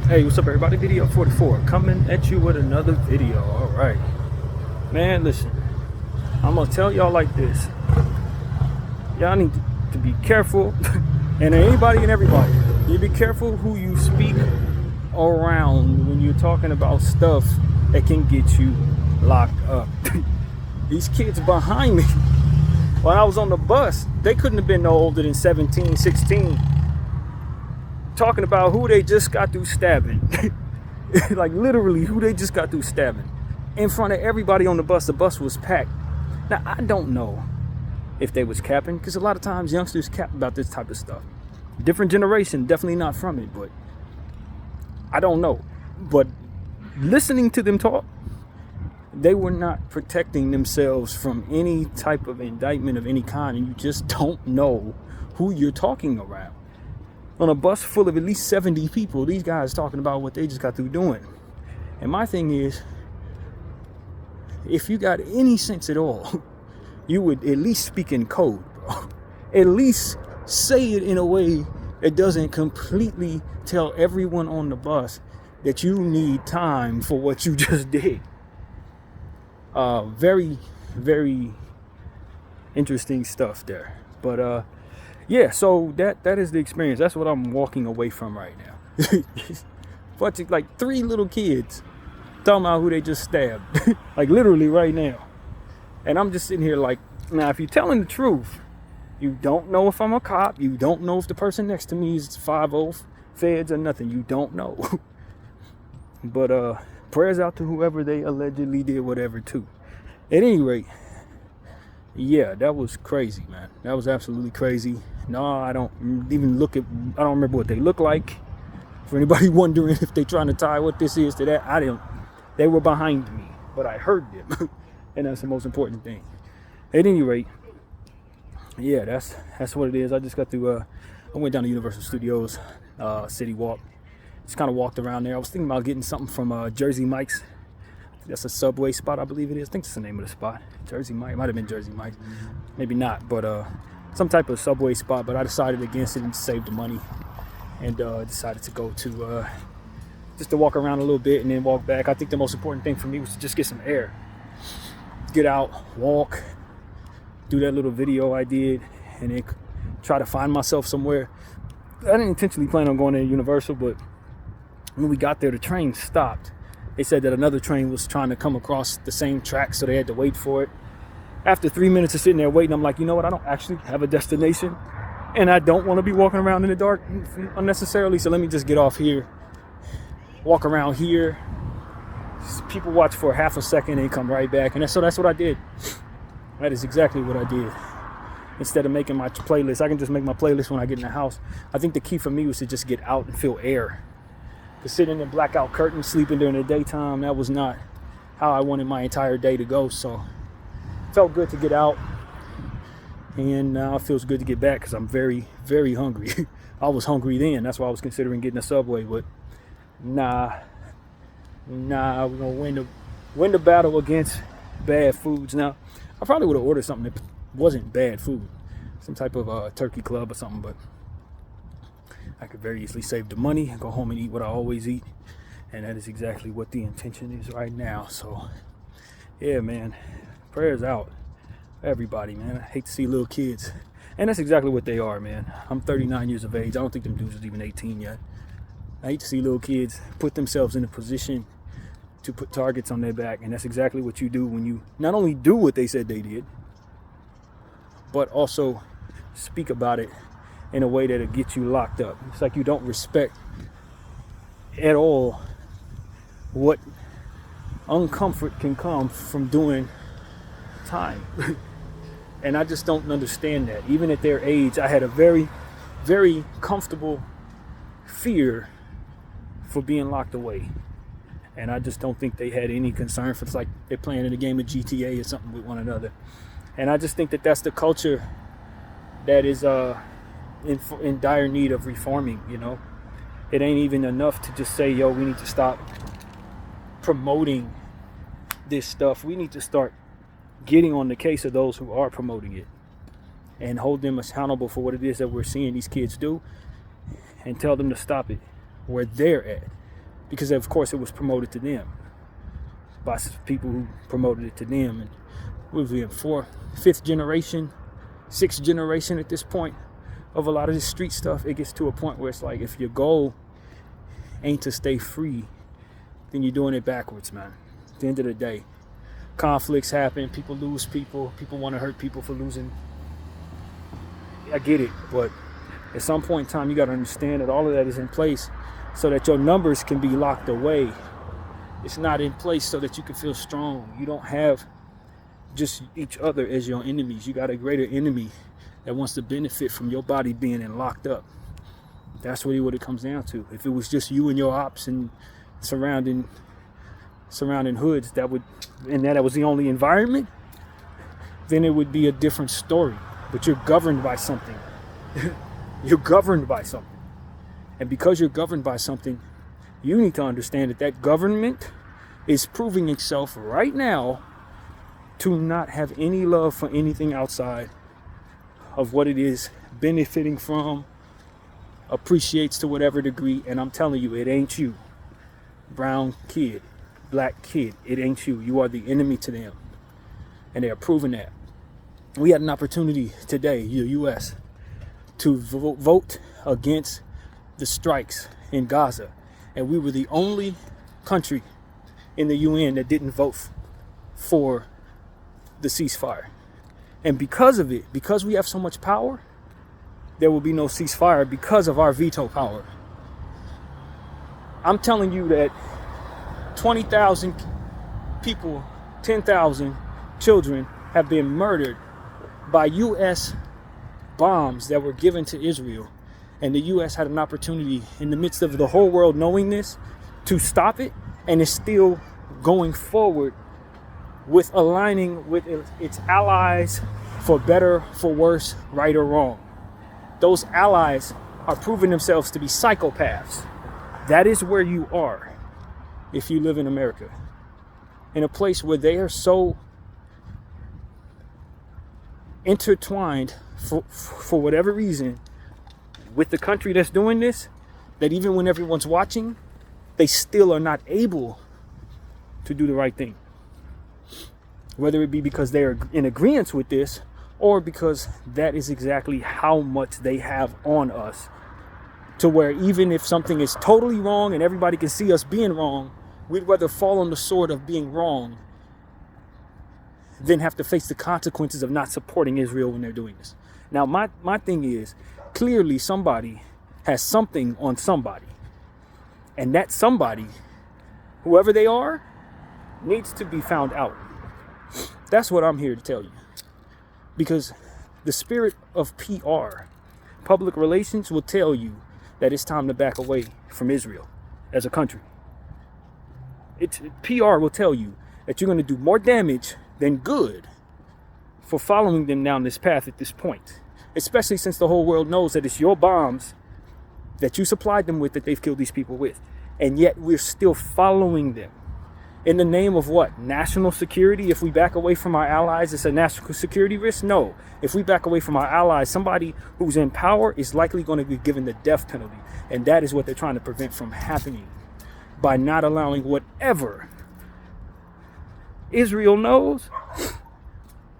Hey, what's up, everybody? BDF 44 coming at you with another video. All right, man. Listen, I'm gonna tell y'all like this. Y'all need to be careful, and anybody and everybody. You be careful who you speak around when you're talking about stuff that can get you locked up. These kids behind me, when I was on the bus, they couldn't have been no older than 17, 16. Talking about who they just got through stabbing. Like literally who they just got through stabbing in front of everybody on the bus. The bus was packed. Now I don't know if they was capping, because a lot of times youngsters cap about this type of stuff. Different generation, definitely not from it, but I don't know. But listening to them talk, they were not protecting themselves from any type of indictment of any kind, and you just don't know who you're talking around. On a bus full of at least 70 people, these guys talking about what they just got through doing. And my thing is, if you got any sense at all, you would at least speak in code, bro. At least say it in a way that doesn't completely tell everyone on the bus that you need time for what you just did. Very, very interesting stuff there. But yeah, so that is the experience. That's what I'm walking away from right now. Bunch of like 3 little kids talking about who they just stabbed. Like literally right now. And I'm just sitting here like, now if you're telling the truth, you don't know if I'm a cop. You don't know if the person next to me is 5-0 feds or nothing. You don't know. But prayers out to whoever they allegedly did whatever to. At any rate, yeah, that was crazy, man. That was absolutely crazy. No, I don't remember what they look like. For anybody wondering if they trying to tie what this is to that, they were behind me, but I heard them. And that's the most important thing. At any rate, yeah, that's what it is. I just got through, I went down to Universal Studios, City Walk. Just kind of walked around there. I was thinking about getting something from Jersey Mike's. That's a Subway spot, I believe it is. I think that's the name of the spot. Jersey Mike. It might have been Jersey Mike. Maybe not, but some type of Subway spot. But I decided against it and save the money. And decided to go to, just to walk around a little bit and then walk back. I think the most important thing for me was to just get some air. Get out, walk, do that little video I did, and then try to find myself somewhere. I didn't intentionally plan on going to Universal, but when we got there, the train stopped. They said that another train was trying to come across the same track, so they had to wait for it. After 3 minutes of sitting there waiting, I'm like, you know what? I don't actually have a destination, and I don't want to be walking around in the dark unnecessarily, so let me just get off here, walk around here. People watch for half a second and come right back, and that's what I did. That is exactly what I did. Instead of making my playlist, I can just make my playlist when I get in the house. I think the key for me was to just get out and feel air. To sit in the blackout curtain, sleeping during the daytime, that was not how I wanted my entire day to go. So it felt good to get out, and now it feels good to get back because I'm very, very hungry. I was hungry then. That's why I was considering getting a Subway, but nah, we're gonna win the battle against bad foods. Now, I probably would have ordered something that wasn't bad food, some type of turkey club or something, but I could very easily save the money and go home and eat what I always eat. And that is exactly what the intention is right now. So, yeah, man, prayers out for everybody, man. I hate to see little kids. And that's exactly what they are, man. I'm 39 years of age. I don't think them dudes is even 18 yet. I hate to see little kids put themselves in a position to put targets on their back. And that's exactly what you do when you not only do what they said they did, but also speak about it in a way that'll get you locked up. It's like you don't respect at all what uncomfort can come from doing time. And I just don't understand that. Even at their age, I had a very, very comfortable fear for being locked away. And I just don't think they had any concern for, it's like they're playing in a game of GTA or something with one another. And I just think that that's the culture that is in dire need of reforming, you know. It ain't even enough to just say, yo, we need to stop promoting this stuff. We need to start getting on the case of those who are promoting it and hold them accountable for what it is that we're seeing these kids do, and tell them to stop it where they're at. because of course it was promoted to them by people who promoted it to them. And we'll be in fifth generation, sixth generation at this point of a lot of this street stuff. It gets to a point where it's like, if your goal ain't to stay free, then you're doing it backwards, man. At the end of the day, conflicts happen, people lose people want to hurt people for losing. I get it, but at some point in time, you got to understand that all of that is in place so that your numbers can be locked away. It's not in place so that you can feel strong. You don't have just each other as your enemies. You got a greater enemy that wants to benefit from your body being in locked up. That's really what it comes down to. If it was just you and your ops and surrounding hoods, that was the only environment, then it would be a different story. But you're governed by something. You're governed by something. And because you're governed by something, you need to understand that government is proving itself right now to not have any love for anything outside of what it is benefiting from, appreciates to whatever degree. And I'm telling you, it ain't you. Brown kid, black kid, it ain't you. You are the enemy to them. And they are proving that. We had an opportunity today, the U.S., to vote against the strikes in Gaza. And we were the only country in the UN that didn't vote for the ceasefire. And because of it, because we have so much power, there will be no ceasefire because of our veto power. I'm telling you that 20,000 people, 10,000 children have been murdered by U.S. bombs that were given to Israel. And the U.S. had an opportunity in the midst of the whole world knowing this to stop it, and is still going forward with aligning with its allies for better, for worse, right or wrong. Those allies are proving themselves to be psychopaths. That is where you are if you live in America, in a place where they are so intertwined for whatever reason with the country that's doing this, that even when everyone's watching, they still are not able to do the right thing. Whether it be because they are in agreement with this, or because that is exactly how much they have on us, to where even if something is totally wrong and everybody can see us being wrong, we'd rather fall on the sword of being wrong than have to face the consequences of not supporting Israel when they're doing this. Now, my thing is, clearly somebody has something on somebody. And that somebody, whoever they are, needs to be found out. That's what I'm here to tell you. Because the spirit of PR, public relations, will tell you that it's time to back away from Israel as a country. PR will tell you that you're going to do more damage than good for following them down this path at this point. Especially since the whole world knows that it's your bombs that you supplied them with that they've killed these people with. And yet we're still following them. In the name of what? National security? If we back away from our allies, it's a national security risk? No. If we back away from our allies, somebody who's in power is likely going to be given the death penalty. And that is what they're trying to prevent from happening by not allowing whatever Israel knows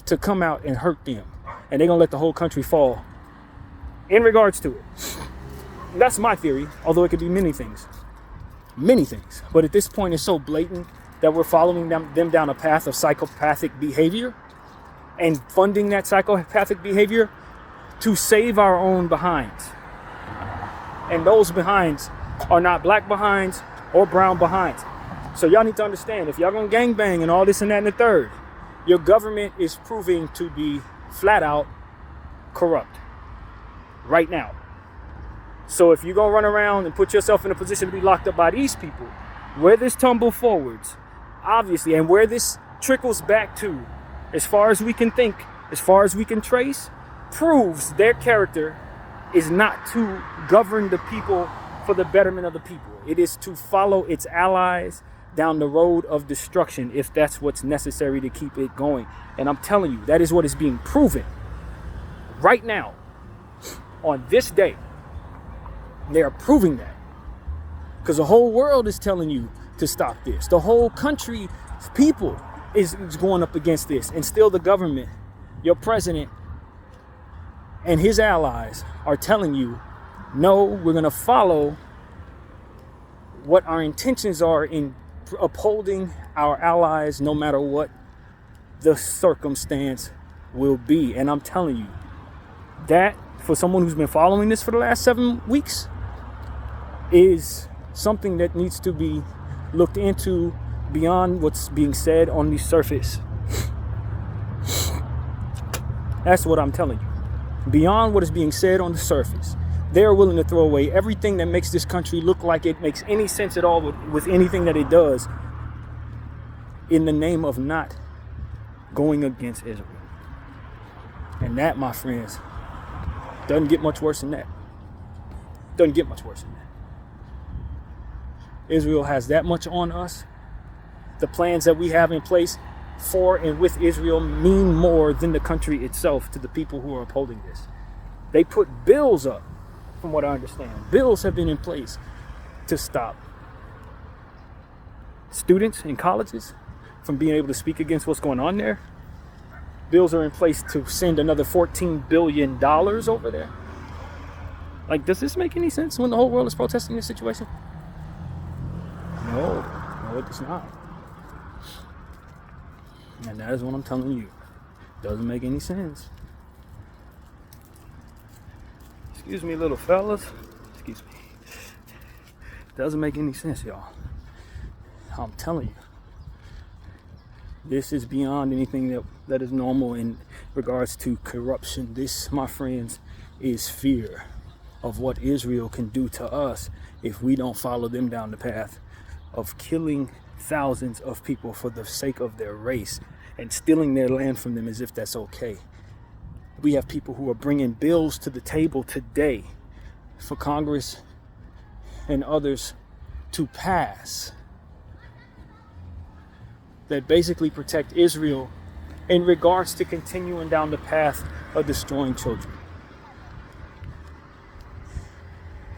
to come out and hurt them. And they're going to let the whole country fall in regards to it. That's my theory, although it could be many things. Many things. But at this point, it's so blatant that we're following them down a path of psychopathic behavior and funding that psychopathic behavior to save our own behinds. And those behinds are not black behinds or brown behinds. So y'all need to understand, if y'all gonna gangbang and all this and that and the third, your government is proving to be flat out corrupt right now. So if you're gonna run around and put yourself in a position to be locked up by these people, where this tumble forwards, obviously, and where this trickles back to, as far as we can think, as far as we can trace, proves their character is not to govern the people for the betterment of the people. It is to follow its allies down the road of destruction if that's what's necessary to keep it going. And I'm telling you, that is what is being proven right now on this day. They are proving that. Because the whole world is telling you to stop this. The whole country's people is going up against this. And still the government, your president, and his allies are telling you, no, we're going to follow what our intentions are in upholding our allies no matter what the circumstance will be. And I'm telling you, that for someone who's been following this for the last 7 weeks is something that needs to be looked into beyond what's being said on the surface. That's what I'm telling you. Beyond what is being said on the surface. They're willing to throw away everything that makes this country look like it makes any sense at all with anything that it does in the name of not going against Israel. And that, my friends, doesn't get much worse than that. Doesn't get much worse than that. Israel has that much on us. The plans that we have in place for and with Israel mean more than the country itself to the people who are upholding this. They put bills up, from what I understand. Bills have been in place to stop students in colleges from being able to speak against what's going on there. Bills are in place to send another $14 billion over there. Like, does this make any sense when the whole world is protesting this situation? No, it does not. And that is what I'm telling you. Doesn't make any sense. Excuse me, little fellas. Excuse me. Doesn't make any sense, y'all. I'm telling you. This is beyond anything that is normal in regards to corruption. This, my friends, is fear of what Israel can do to us if we don't follow them down the path of killing thousands of people for the sake of their race and stealing their land from them as if that's okay. We have people who are bringing bills to the table today for Congress and others to pass that basically protect Israel in regards to continuing down the path of destroying children.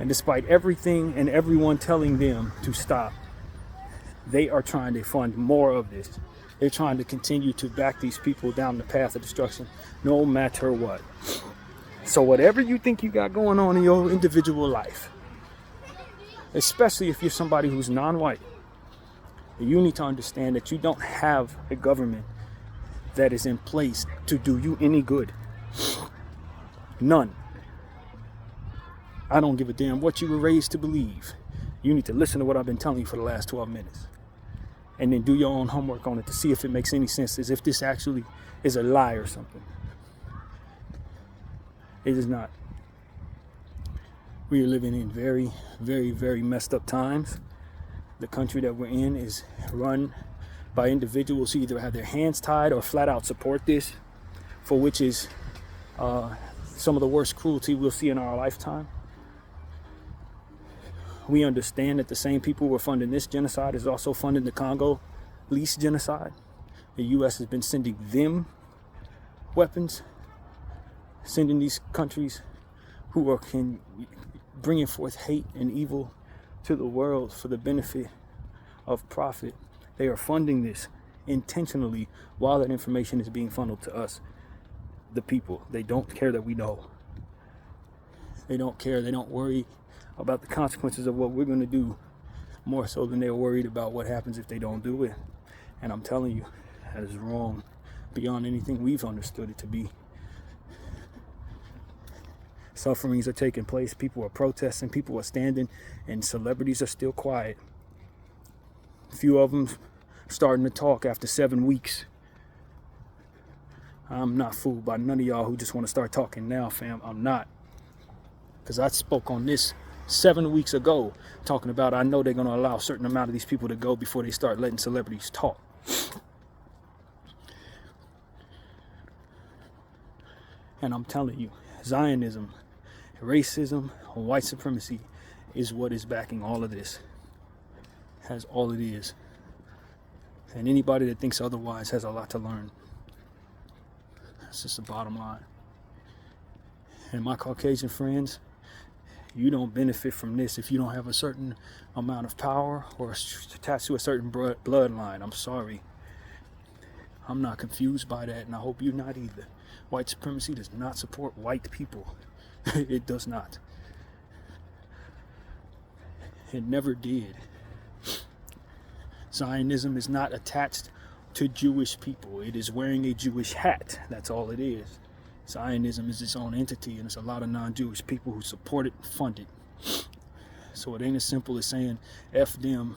And despite everything and everyone telling them to stop, they are trying to fund more of this. They're trying to continue to back these people down the path of destruction, no matter what. So whatever you think you got going on in your individual life, especially if you're somebody who's non-white, you need to understand that you don't have a government that is in place to do you any good. None. I don't give a damn what you were raised to believe. You need to listen to what I've been telling you for the last 12 minutes. And then do your own homework on it to see if it makes any sense, as if this actually is a lie or something. It is not. We are living in very, very, very messed up times. The country that we're in is run by individuals who either have their hands tied or flat out support this, for which is some of the worst cruelty we'll see in our lifetime. We understand that the same people who are funding this genocide is also funding the Congolese genocide. The U.S. has been sending them weapons, sending these countries who are bringing forth hate and evil to the world for the benefit of profit. They are funding this intentionally while that information is being funneled to us, the people. They don't care that we know. They don't care. They don't worry about the consequences of what we're going to do, more so than they're worried about what happens if they don't do it. And I'm telling you, that is wrong beyond anything we've understood it to be. Sufferings are taking place, people are protesting, people are standing, and celebrities are still quiet. A few of them starting to talk after 7 weeks. I'm not fooled by none of y'all who just want to start talking now, fam. I'm not. Because I spoke on this 7 weeks ago, talking about I know they're going to allow a certain amount of these people to go before they start letting celebrities talk. And I'm telling you, Zionism, racism, white supremacy is what is backing all of this. Has all it is. And anybody that thinks otherwise has a lot to learn. That's just the bottom line. And my Caucasian friends, You don't benefit from this if you don't have a certain amount of power or attached to a certain bloodline. I'm sorry. I'm not confused by that, and I hope you're not either. White supremacy does not support white people. It does not. It never did. Zionism is not attached to Jewish people. It is wearing a Jewish hat. That's all it is. Zionism is its own entity, and there's a lot of non-Jewish people who support it and fund it. So it ain't as simple as saying F them.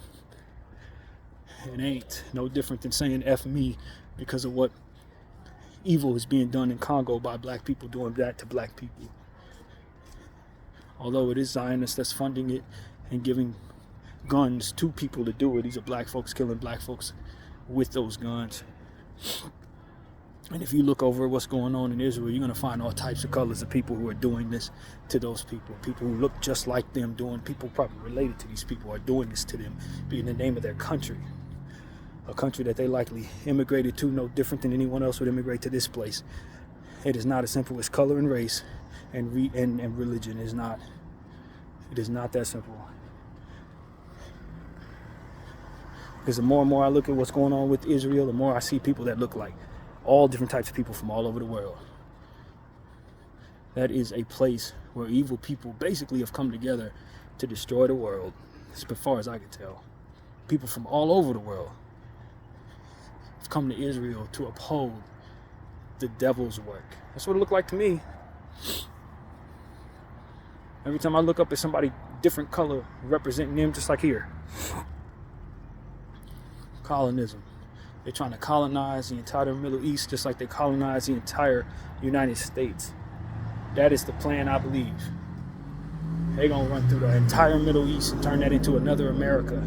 It ain't no different than saying F me because of what evil is being done in Congo by black people doing that to black people. Although it is Zionists that's funding it and giving guns to people to do it. These are black folks killing black folks with those guns. And if you look over what's going on in Israel, you're going to find all types of colors of people who are doing this to those people. People who look just like them people probably related to these people are doing this to them in the name of their country. A country that they likely immigrated to, no different than anyone else would immigrate to this place. It is not as simple as color and race and religion. It is not that simple. Because the more and more I look at what's going on with Israel, the more I see people that look like all different types of people from all over the world. That is a place where evil people basically have come together to destroy the world, as far as I can tell. People from all over the world have come to Israel to uphold the devil's work. That's what it looked like to me. Every time I look up at somebody different color representing them, just like here. Colonism. They're trying to colonize the entire Middle East just like they colonized the entire United States. That is the plan, I believe. They're going to run through the entire Middle East and turn that into another America.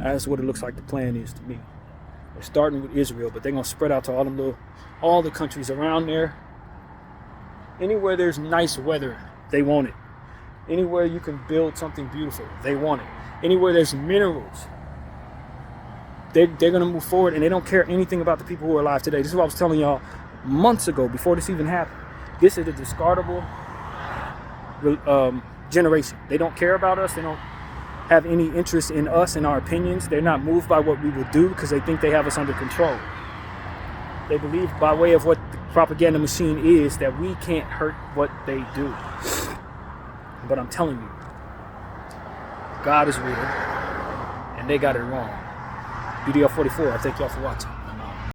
That's what it looks like the plan is to me. They're starting with Israel, but they're going to spread out to all the countries around there. Anywhere there's nice weather, they want it. Anywhere you can build something beautiful, they want it. Anywhere there's minerals, they're going to move forward, and they don't care anything about the people who are alive today. This is what I was telling y'all months ago, before this even happened. This is a discardable generation. They don't care about us. They don't have any interest in us and our opinions. They're not moved by what we will do because they think they have us under control. They believe by way of what the propaganda machine is that we can't hurt what they do. But I'm telling you, God is real, and they got it wrong. BDF 44, I thank y'all for watching.